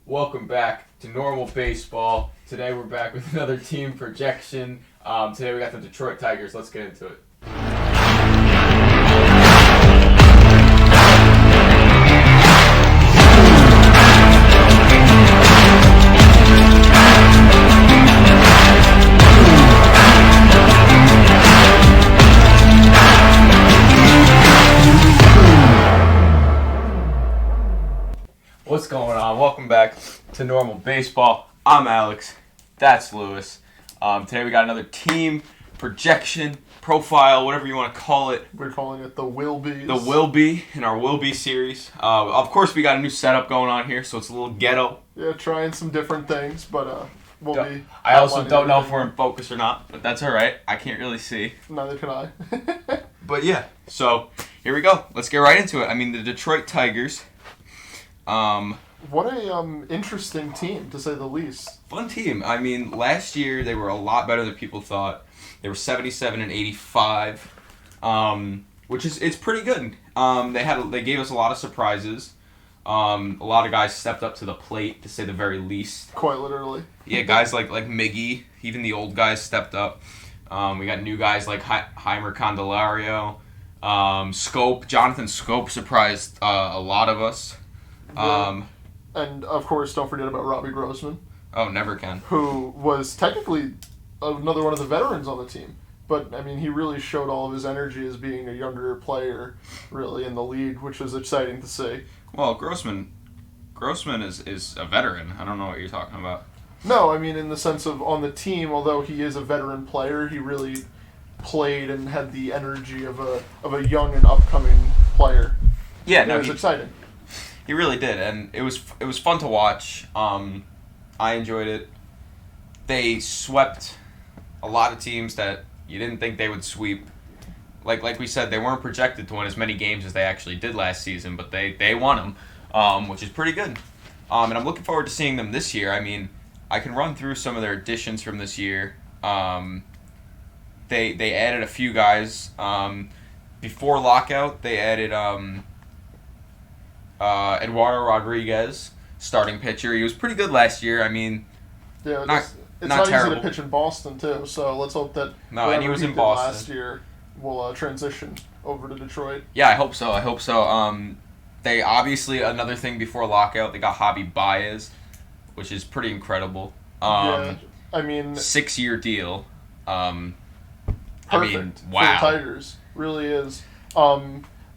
Welcome back to normal baseball. Today we're back with another team projection. Today we got the Detroit Tigers. Let's get into it. What's going on? Welcome back to normal baseball. I'm Alex. That's Lewis. Today we got another team projection, profile, whatever you want to call it. We're calling it the Will Bees. The Will Be in our Will Be series. Of course, we got a new setup going on here, so it's a little ghetto. Yeah, trying some different things, but we'll be. I also don't know if we're in focus or not, but that's all right. I can't really see. Neither can I. But yeah, so here we go. Let's get right into it. I mean, the Detroit Tigers. What a interesting team, to say the least. Fun team. I mean, last year they were a lot better than people thought. They were 77 and 85, which is it's pretty good. They gave us a lot of surprises. A lot of guys stepped up to the plate, to say the very least. Quite literally. Yeah, guys like Miggy, even the old guys stepped up. We got new guys like Heimer Candelario, Jonathan Scope surprised a lot of us. Yeah. And, of course, don't forget about Robbie Grossman. Oh, never can. Who was technically another one of the veterans on the team. But, I mean, he really showed all of his energy as being a younger player, really, in the league, which was exciting to see. Well, Grossman is a veteran. I don't know what you're talking about. No, I mean, in the sense of on the team, although he is a veteran player, he really played and had the energy of a young and upcoming player. Yeah, it was exciting. He really did, and it was fun to watch. I enjoyed it. They swept a lot of teams that you didn't think they would sweep. Like we said, they weren't projected to win as many games as they actually did last season, but they won them, which is pretty good. And I'm looking forward to seeing them this year. I mean, I can run through some of their additions from this year. They added a few guys. Before lockout, they added Eduardo Rodriguez, starting pitcher. He was pretty good last year. I mean, yeah, not easy terrible to pitch in Boston too. So let's hope that and he was in Boston last year will transition over to Detroit. Yeah, I hope so. They obviously, another thing before lockout, they got Javi Baez, which is pretty incredible. Yeah, I mean, 6-year deal. Perfect I mean, wow. For the Tigers, really is.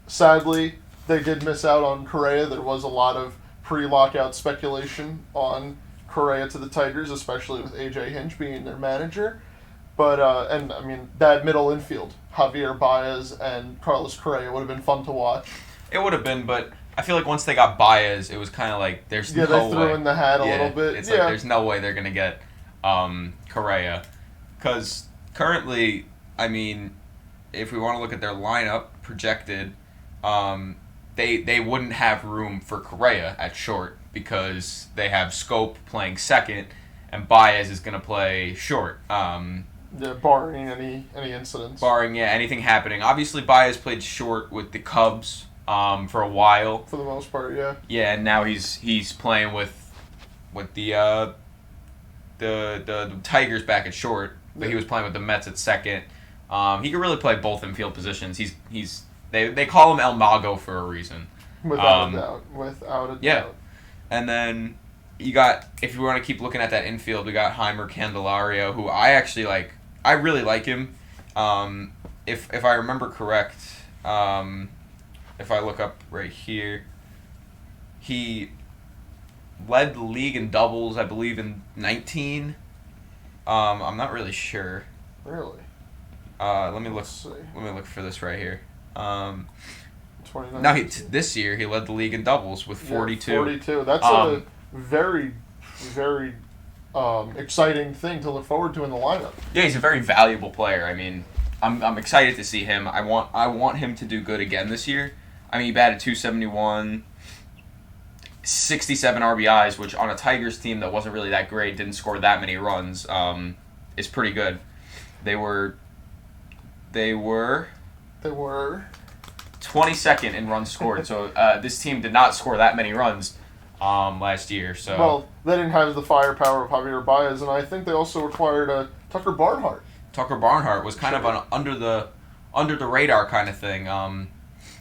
Sadly, they did miss out on Correa. There was a lot of pre-lockout speculation on Correa to the Tigers, especially with A.J. Hinch being their manager. But, and I mean, that middle infield, Javier Baez and Carlos Correa, would have been fun to watch. It would have been, but I feel like once they got Baez, it was kind of like, there's no way. Yeah, they threw in the hat a little bit. It's like, there's no way they're going to get Correa. Because currently, I mean, if we want to look at their lineup projected, they wouldn't have room for Correa at short because they have Scope playing second and Baez is going to play short. Yeah, barring any incidents. Barring anything happening. Obviously, Baez played short with the Cubs for a while. For the most part, yeah. Yeah, and now he's playing with the Tigers back at short, but he was playing with the Mets at second. He can really play both infield positions. They call him El Mago for a reason. Without a doubt. Yeah. And then you got, if you want to keep looking at that infield, we got Heimer Candelario, who I actually like. I really like him. If I remember correct, if I look up right here, he led the league in doubles, I believe, in 19. I'm not really sure. Really? Let me look for this right here. This year he led the league in doubles with 42. 42. That's a very, very exciting thing to look forward to in the lineup. Yeah, he's a very valuable player. I mean, I'm excited to see him. I want him to do good again this year. I mean, he batted .271, 67 RBIs, which on a Tigers team that wasn't really that great, didn't score that many runs, is pretty good. They were 22nd in runs scored, so this team did not score that many runs. last year. So Well, they didn't have the firepower of Javier Baez, and I think they also acquired Tucker Barnhart. Tucker Barnhart was kind of an under the radar kind of thing.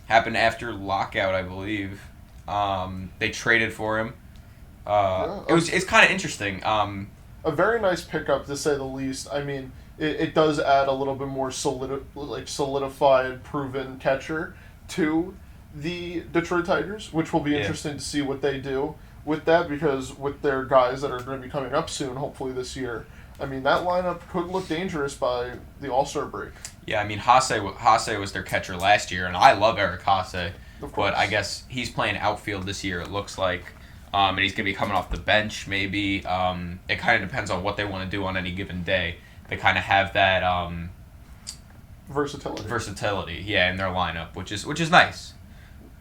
Happened after lockout, I believe. They traded for him. It's kind of interesting. A very nice pickup, to say the least. I mean, it does add a little bit more solidified, proven catcher to the Detroit Tigers, which will be interesting to see what they do with that, because with their guys that are going to be coming up soon, hopefully this year, I mean, that lineup could look dangerous by the All-Star break. Yeah, I mean, Hase was their catcher last year, and I love Eric Hase, but I guess he's playing outfield this year, it looks like, and he's going to be coming off the bench, maybe. It kind of depends on what they want to do on any given day. They kind of have that versatility, yeah, in their lineup, which is nice.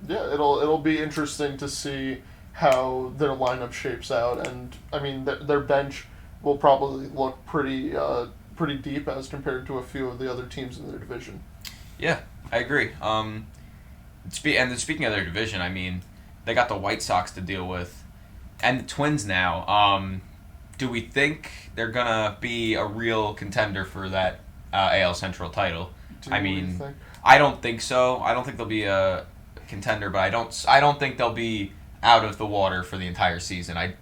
Yeah, it'll be interesting to see how their lineup shapes out, and I mean their bench will probably look pretty deep as compared to a few of the other teams in their division. Yeah, I agree. Speaking of their division, I mean, they got the White Sox to deal with, and the Twins now. Do we think they're gonna be a real contender for that AL Central title? I don't think so. I don't think they'll be a contender, but I don't think they'll be out of the water for the entire season. I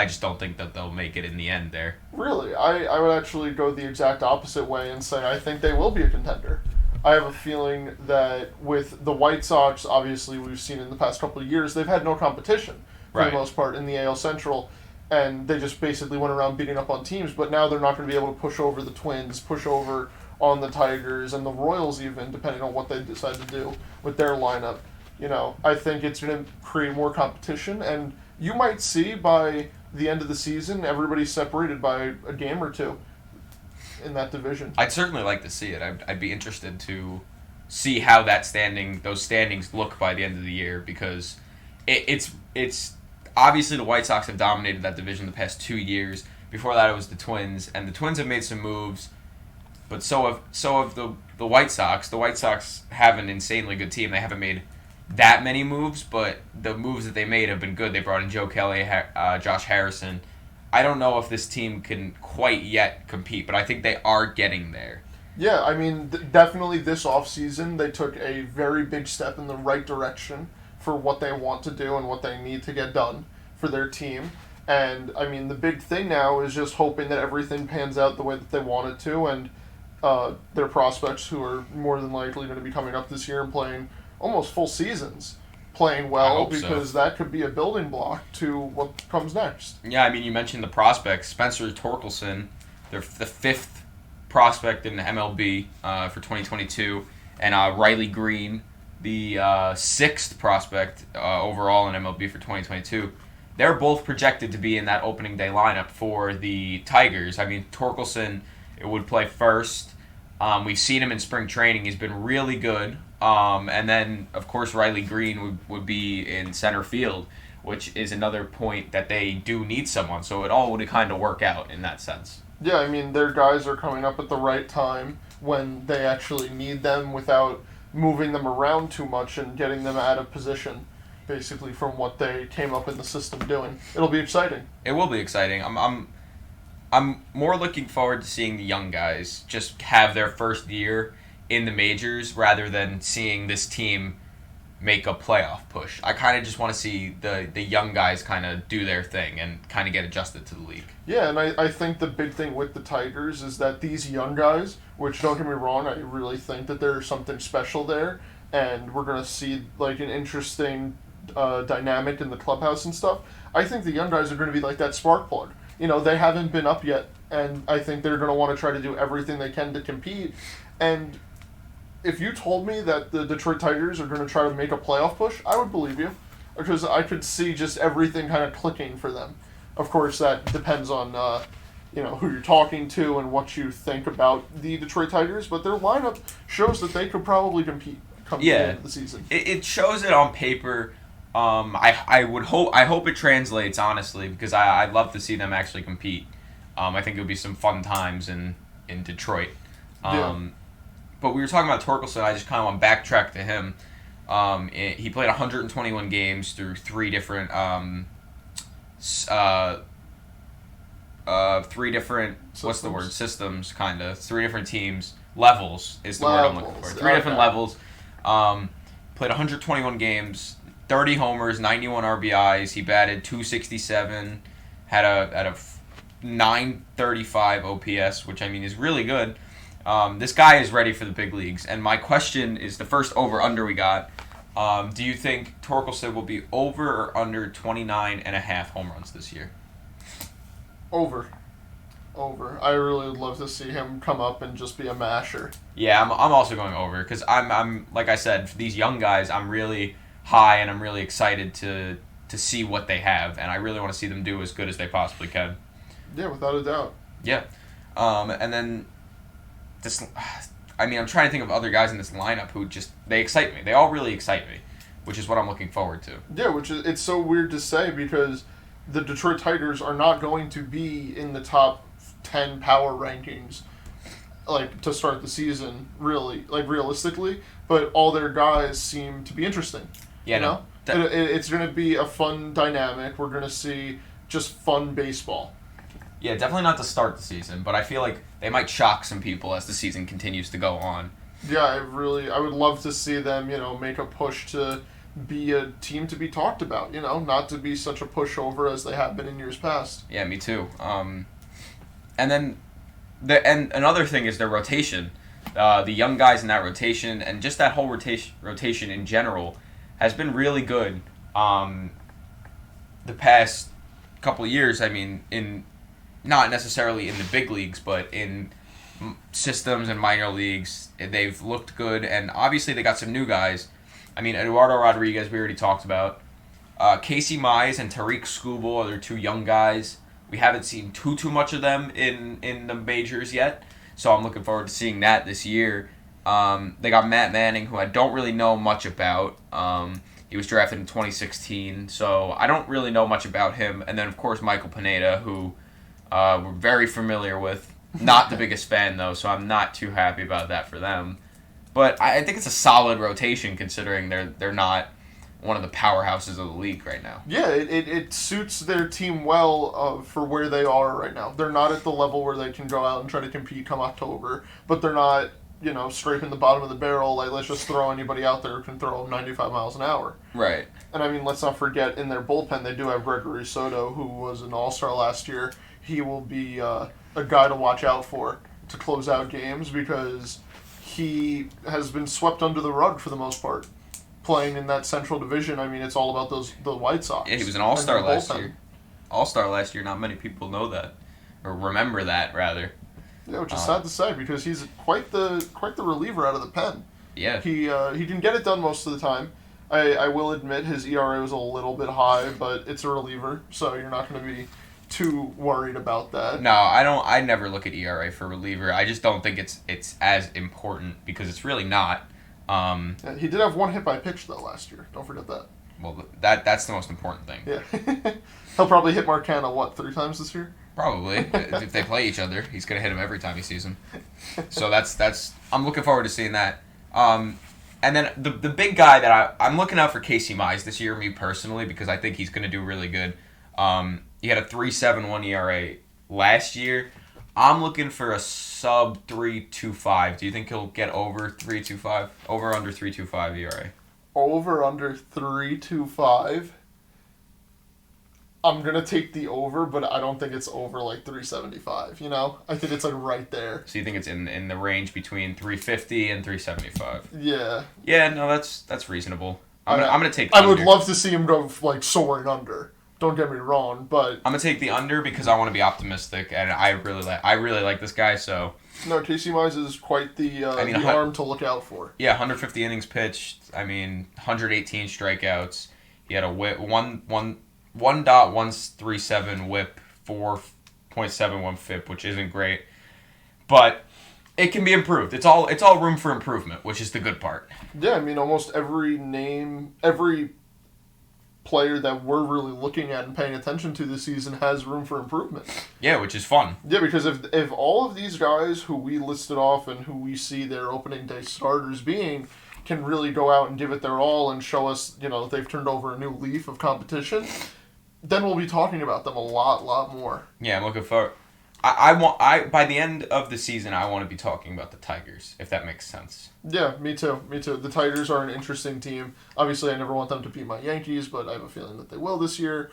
just don't think that they'll make it in the end there. Really? I would actually go the exact opposite way and say I think they will be a contender. I have a feeling that with the White Sox, obviously we've seen in the past couple of years, they've had no competition for the most part in the AL Central, and they just basically went around beating up on teams, but now they're not going to be able to push over the Twins, push over on the Tigers and the Royals even, depending on what they decide to do with their lineup. You know, I think it's going to create more competition, and you might see by the end of the season everybody's separated by a game or two in that division. I'd certainly like to see it. I'd be interested to see how those standings look by the end of the year, because it's obviously the White Sox have dominated that division the past 2 years. Before that, it was the Twins, and the Twins have made some moves, but so have the White Sox. The White Sox have an insanely good team. They haven't made that many moves, but the moves that they made have been good. They brought in Joe Kelly, Josh Harrison. I don't know if this team can quite yet compete, but I think they are getting there. Yeah, I mean, definitely this offseason they took a very big step in the right direction for what they want to do and what they need to get done for their team. And, I mean, the big thing now is just hoping that everything pans out the way that they want it to, and their prospects, who are more than likely going to be coming up this year and playing almost full seasons, playing well, because that could be a building block to what comes next. Yeah, I mean, you mentioned the prospects. Spencer Torkelson, they're the 5th prospect in MLB for 2022, and Riley Green, the 6th prospect overall in MLB for 2022. They're both projected to be in that opening day lineup for the Tigers. I mean, Torkelson would play first. We've seen him in spring training. He's been really good. And then, of course, Riley Green would be in center field, which is another point that they do need someone. So it all would kind of work out in that sense. Yeah, I mean, their guys are coming up at the right time when they actually need them without moving them around too much and getting them out of position, basically, from what they came up in the system doing. It'll be exciting. It will be exciting. I'm more looking forward to seeing the young guys just have their first year in the majors rather than seeing this team make a playoff push. I kind of just want to see the young guys kind of do their thing and kind of get adjusted to the league. Yeah, and I think the big thing with the Tigers is that these young guys, which, don't get me wrong, I really think that there's something special there, and we're going to see like an interesting dynamic in the clubhouse and stuff. I think the young guys are going to be like that spark plug. You know, they haven't been up yet, and I think they're going to want to try to do everything they can to compete. And if you told me that the Detroit Tigers are going to try to make a playoff push, I would believe you, because I could see just everything kind of clicking for them. Of course, that depends on who you're talking to and what you think about the Detroit Tigers, but their lineup shows that they could probably compete come the end of the season. It shows it on paper. I hope it translates, honestly, because I'd love to see them actually compete. I think it would be some fun times in Detroit. But we were talking about Torkelson. I just kind of want to backtrack to him. He played 121 games through 3 different three different Systems. systems, kind of 3 different teams. Levels is the word I'm looking for. 3 different levels. Played 121 games, 30 homers, 91 RBIs. He batted .267, had a 935 OPS, which I mean is really good. This guy is ready for the big leagues, and my question is the first over-under we got. Do you think Torkelson will be over or under 29.5 home runs this year? Over. I really would love to see him come up and just be a masher. Yeah, I'm also going over because I'm like I said, for these young guys, I'm really high and I'm really excited to see what they have, and I really want to see them do as good as they possibly can. Yeah, without a doubt. Yeah, and then this. I mean, I'm trying to think of other guys in this lineup who they excite me. They all really excite me, which is what I'm looking forward to. Yeah, it's so weird to say because the Detroit Tigers are not going to be in the top 10 power rankings, like, to start the season, really, like, realistically, but all their guys seem to be interesting. Yeah, you know? It's going to be a fun dynamic. We're going to see just fun baseball. Yeah, definitely not to start the season, but I feel like they might shock some people as the season continues to go on. Yeah, I would love to see them, make a push to be a team to be talked about, not to be such a pushover as they have been in years past. Yeah, me too. And then, another thing is their rotation. The young guys in that rotation, and just that whole rotation in general, has been really good. The past couple of years, I mean, not necessarily in the big leagues, but in systems and minor leagues, they've looked good, and obviously they got some new guys. I mean, Eduardo Rodriguez, we already talked about. Casey Mize and Tariq Skubal are their 2 young guys. We haven't seen too much of them in the majors yet, so I'm looking forward to seeing that this year. They got Matt Manning, who I don't really know much about. He was drafted in 2016, so I don't really know much about him. And then, of course, Michael Pineda, who we're very familiar with. Not the biggest fan, though, so I'm not too happy about that for them. But I think it's a solid rotation considering they're not one of the powerhouses of the league right now. Yeah, it suits their team well for where they are right now. They're not at the level where they can go out and try to compete come October, but they're not, scraping the bottom of the barrel, like, let's just throw anybody out there who can throw 95 miles an hour. Right. And, I mean, let's not forget, in their bullpen, they do have Gregory Soto, who was an all-star last year. He will be a guy to watch out for to close out games because he has been swept under the rug for the most part. Playing in that Central Division, I mean, it's all about the White Sox. Yeah, he was an all-star last year. All-star last year, not many people know that. Or remember that, rather. Yeah, which is sad to say because he's quite the reliever out of the pen. Yeah. He can get it done most of the time. I will admit his ERA was a little bit high, but it's a reliever, so you're not going to be too worried about that. No, I don't. I never look at ERA for reliever. I just don't think it's as important because it's really not. Yeah, he did have 1 hit by pitch though last year. Don't forget that. Well, that's the most important thing. Yeah, he'll probably hit Marcano 3 times this year. Probably if they play each other, he's gonna hit him every time he sees him. So that's I'm looking forward to seeing that. And then the big guy that I'm looking out for Casey Mize this year, me personally, because I think he's gonna do really good. He had a 3.71 ERA last year. I'm looking for a sub 3.25. Do you think he'll get over 3.25? Over under 3.25 ERA? Over under 3.25. I'm gonna take the over, but I don't think it's over like 3.75. I think it's like right there. So you think it's in the range between 3.50 and 3.75? Yeah. Yeah, no, that's reasonable. I'm gonna take. The I would under. love to see him go like soaring under. Don't get me wrong, but I'm gonna take the under because I want to be optimistic, and I really like this guy. So no, Casey Mize is quite the arm to look out for. Yeah, 150 innings pitched. I mean, 118 strikeouts. He had a whip 1.137 whip, 4.71 FIP, which isn't great, but it can be improved. It's all room for improvement, which is the good part. Yeah, I mean, almost every player that we're really looking at and paying attention to this season has room for improvement. Yeah, which is fun. Yeah, because if all of these guys who we listed off and who we see their opening day starters being can really go out and give it their all and show us, they've turned over a new leaf of competition, then we'll be talking about them a lot more. Yeah, I'm looking forward. I by the end of the season, I want to be talking about the Tigers, if that makes sense. Yeah, me too. The Tigers are an interesting team. Obviously, I never want them to beat my Yankees, but I have a feeling that they will this year.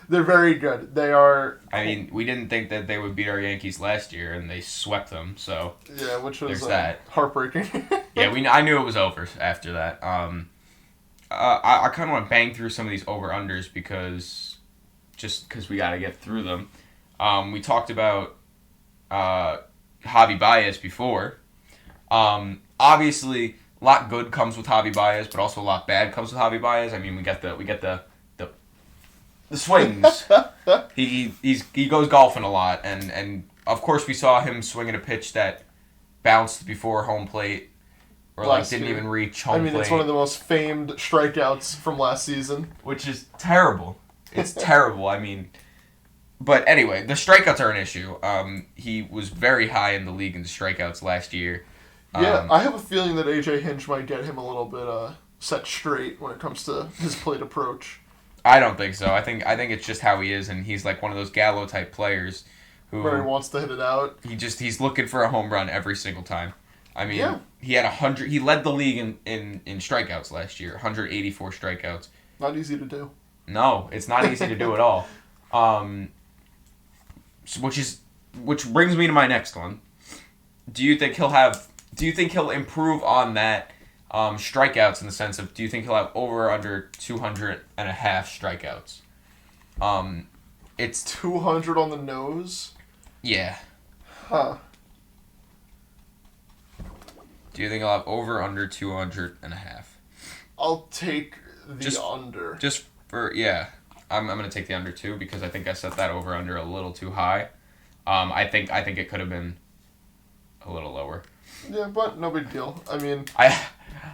They're very good. They are... I mean, we didn't think that they would beat our Yankees last year, and they swept them, so... Yeah, which was there's that. Heartbreaking. Yeah, I knew it was over after that. I kind of want to bang through some of these over-unders because we got to get through them. We talked about Javi Baez before. Obviously, a lot good comes with Javi Baez, but also a lot bad comes with Javi Baez. I mean, we get the swings. he goes golfing a lot, and of course we saw him swinging a pitch that bounced before home plate, or didn't even reach home plate. I mean, it's one of the most famed strikeouts from last season, which is terrible. It's terrible. I mean. But anyway, the strikeouts are an issue. He was very high in the league in the strikeouts last year. Yeah, I have a feeling that A.J. Hinch might get him a little bit set straight when it comes to his plate approach. I don't think so. I think it's just how he is, and he's like one of those Gallo type players who where he wants to hit it out. He's looking for a home run every single time. I mean, yeah. He had 100. He led the league in strikeouts last year. 184 strikeouts. Not easy to do. No, it's not easy to do at all. Which brings me to my next one. Do you think he'll improve on that strikeouts in the sense of do you think he'll have over or under 200 and a half strikeouts? It's 200 on the nose? Yeah. Huh. Do you think he'll have over or under 200 and a half? I'll take the under. Just for I'm going to take the under too because I think I set that over under a little too high. I think it could have been a little lower. Yeah, but no big deal. I mean,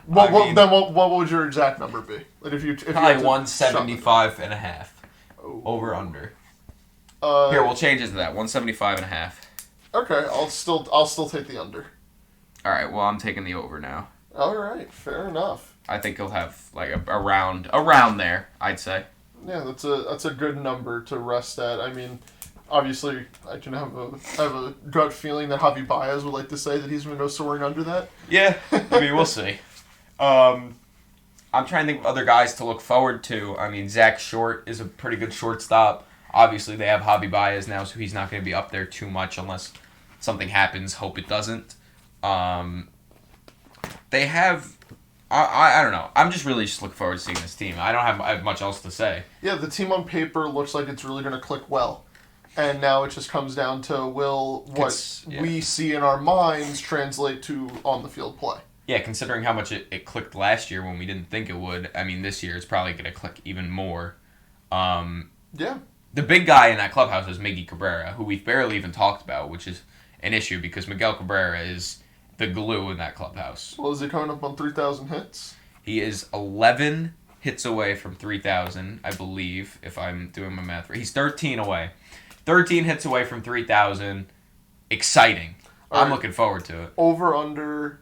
what would your exact number be? Like if probably 175 and a half. Oh. Over under. Here, we'll change it to that. 175 and a half. Okay, I'll still take the under. All right, well, I'm taking the over now. All right, fair enough. I think he'll have like around there, I'd say. Yeah, that's a good number to rest at. I mean, obviously, I can have a gut feeling that Javi Baez would like to say that he's going to go soaring under that. Yeah, I mean, we'll see. I'm trying to think of other guys to look forward to. I mean, Zach Short is a pretty good shortstop. Obviously, they have Javi Baez now, so he's not going to be up there too much unless something happens. Hope it doesn't. They have... I don't know. I'm just looking forward to seeing this team. I don't have much else to say. Yeah, the team on paper looks like it's really going to click well. And now it just comes down to we see in our minds translate to on-the-field play. Yeah, considering how much it clicked last year when we didn't think it would. I mean, this year it's probably going to click even more. Yeah. The big guy in that clubhouse is Miggy Cabrera, who we've barely even talked about, which is an issue because Miguel Cabrera is the glue in that clubhouse. Well, is he coming up on 3,000 hits? He is 11 hits away from 3,000, I believe, if I'm doing my math right. He's 13 away. 13 hits away from 3,000. Exciting. I'm looking forward to it. Over under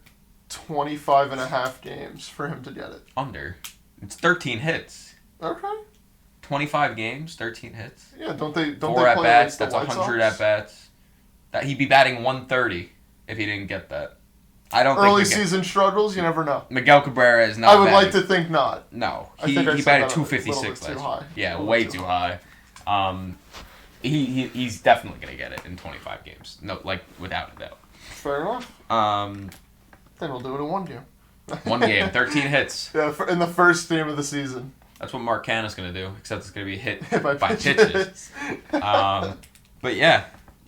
25 and a half games for him to get it. Under. It's 13 hits. Okay. 25 games, 13 hits. Yeah, don't they 4 at bats, that's 100 at bats. He'd be batting 130 if he didn't get that. I don't Early think season struggles, you never know. Miguel Cabrera is not I would like to think not. No. He batted 256 last year. Yeah, way too high. He's definitely going to get it in 25 games. No, without a doubt. Fair enough. Then we'll do it in one game. One game, 13 hits. Yeah, in the first game of the season. That's what Mark Canha's going to do, except it's going to be hit by pitches. But yeah,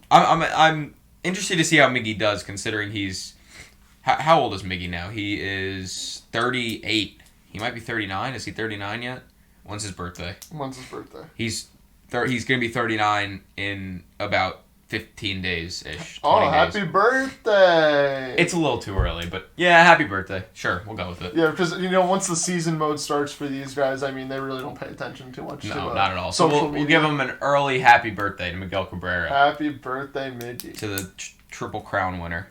I'm interested to see how Miggy does, considering he's... How old is Miggy now? He is 38. He might be 39. Is he 39 yet? When's his birthday? He's going to be 39 in about 15 days-ish. Oh, happy birthday! It's a little too early, but yeah, happy birthday. Sure, we'll go with it. Yeah, because, once the season mode starts for these guys, I mean, they really don't pay attention too much to not at all. So we'll give him an early happy birthday to Miguel Cabrera. Happy birthday, Miggy. To the Triple Crown winner.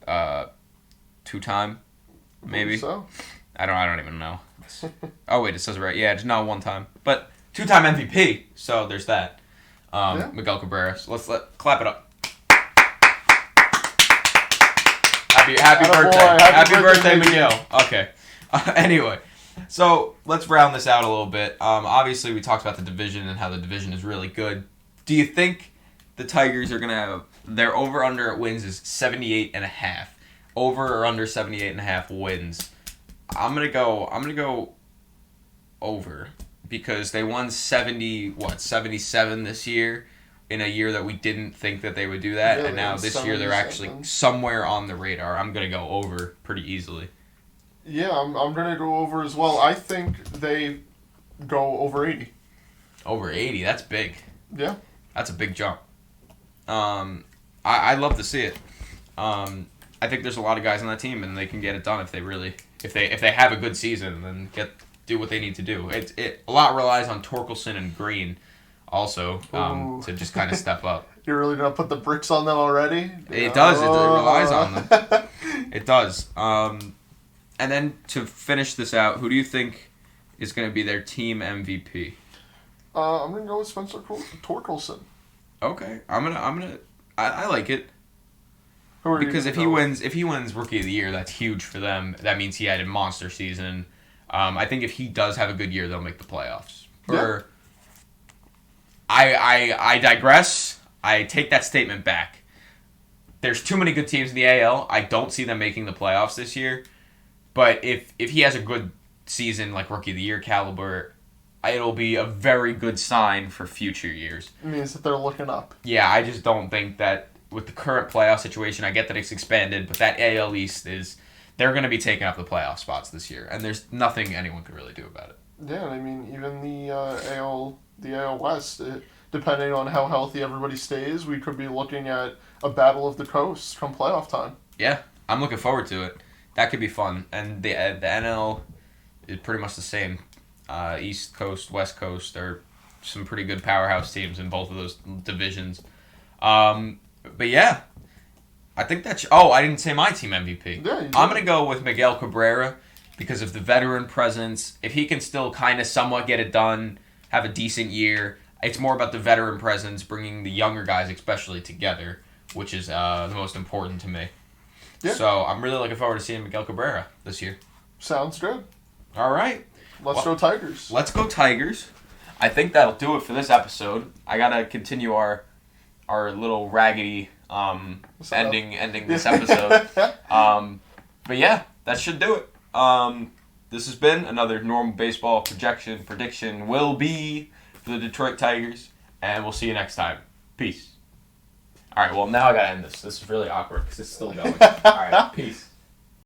2-time, maybe? So. I don't even know. Oh, wait, it says it right. Yeah, just not one time. But 2-time MVP. So there's that. Miguel Cabrera. So let's clap it up. Happy birthday. Happy birthday, Miguel. Okay. Anyway, so let's round this out a little bit. Obviously, we talked about the division and how the division is really good. Do you think the Tigers are going to have their over-under at wins is 78.5? Over or under 78.5 wins? I'm gonna go over because they won 77 this year in a year that we didn't think that they would do that, and now this year they're actually somewhere on the radar. I'm gonna go over pretty easily. Yeah, I'm gonna go over as well. I think they go over 80. Over 80, that's big. Yeah, that's a big jump. I love to see it. I think there's a lot of guys on that team, and they can get it done if they have a good season, and then do what they need to do. A lot relies on Torkelson and Green, also to just kind of step up. You're really gonna put the bricks on them already? It does. It relies on them. It does. And then to finish this out, who do you think is going to be their team MVP? I'm gonna go with Spencer Torkelson. Okay, I like it. Because if he wins Rookie of the Year, that's huge for them. That means he had a monster season. I think if he does have a good year, they'll make the playoffs. Yeah. I digress. I take that statement back. There's too many good teams in the AL. I don't see them making the playoffs this year. But if he has a good season, like Rookie of the Year caliber, it'll be a very good sign for future years. It means that they're looking up. Yeah, I just don't think that with the current playoff situation, I get that it's expanded, but that AL East they're going to be taking up the playoff spots this year, and there's nothing anyone can really do about it. Yeah, I mean, even the AL West, depending on how healthy everybody stays, we could be looking at a battle of the coasts come playoff time. Yeah, I'm looking forward to it. That could be fun, and the NL is pretty much the same. East Coast, West Coast, there are some pretty good powerhouse teams in both of those divisions. But yeah, I think that's... Oh, I didn't say my team MVP. Yeah, you did. I'm going to go with Miguel Cabrera because of the veteran presence. If he can still kind of somewhat get it done, have a decent year, it's more about the veteran presence, bringing the younger guys especially together, which is the most important to me. Yeah. So I'm really looking forward to seeing Miguel Cabrera this year. Sounds good. All right. Let's go Tigers. Let's go Tigers. I think that'll do it for this episode. I got to continue our little raggedy ending this episode. But yeah, that should do it. This has been another normal baseball prediction will be for the Detroit Tigers, and we'll see you next time. Peace. All right, well, now I got to end this. This is really awkward because it's still going. All right, peace.